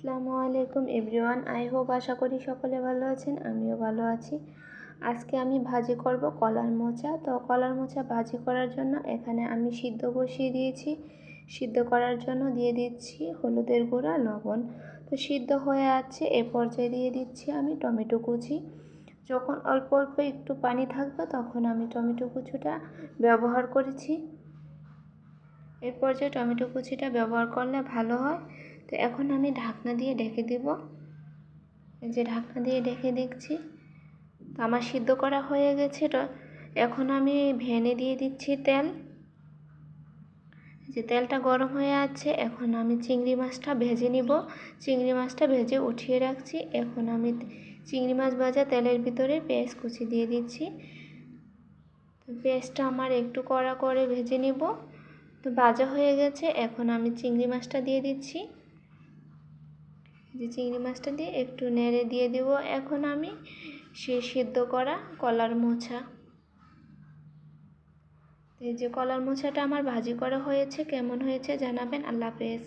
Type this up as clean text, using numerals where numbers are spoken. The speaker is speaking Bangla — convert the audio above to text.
আসসালামু আলাইকুম এভরিওয়ান। আই হোপ আশা করি সকলে ভালো আছেন, আমিও ভালো আছি। আজকে আমি ভাজি করব কলার মোচা। তো কলার মোচা ভাজি করার জন্য এখানে আমি সিদ্ধ বসিয়ে দিয়েছি। সিদ্ধ করার জন্য দিয়ে দিচ্ছি হলুদের গুঁড়া, লবণ। তো সিদ্ধ হয়ে আছে, এ পর্যায়ে দিয়ে দিচ্ছি আমি টমেটো কুচি। যখন অল্প অল্প একটু পানি থাকবে তখন আমি টমেটো কুচিটা ব্যবহার করেছি। এর পর্যায়ে টমেটো কুচিটা ব্যবহার করলে ভালো হয়। তো এখন আমি ঢাকনা দিয়ে ঢেকে দেব। এই যে ঢাকনা দিয়ে ঢেকে দেখছি তো আমার সিদ্ধ করা হয়ে গেছে। এখন আমি ভেনে দিয়ে দিচ্ছি তেল। যে তেলটা গরম হয়ে আছে, এখন আমি চিংড়ি মাছটা ভেজে নিব। চিংড়ি মাছটা ভেজে উঠিয়ে রাখছি। এখন আমি চিংড়ি মাছ ভাজা তেলের ভিতরে পেঁয়াজ কুচি দিয়ে দিচ্ছি। তো পেঁয়াজটা আমার একটু কড়া করে ভেজে নিব। তো ভাজা হয়ে গেছে, এখন আমি চিংড়ি মাছটা দিয়ে দিচ্ছি। যে চিংড়ি মাছটা দিয়ে একটু নেড়ে দিয়ে দেব এখন আমি সিদ্ধ করা কলার মোচা। এই যে কলার মোচাটা আমার ভাজি করা হয়েছে, কেমন হয়েছে জানাবেন। আল্লাহ হাফেজ।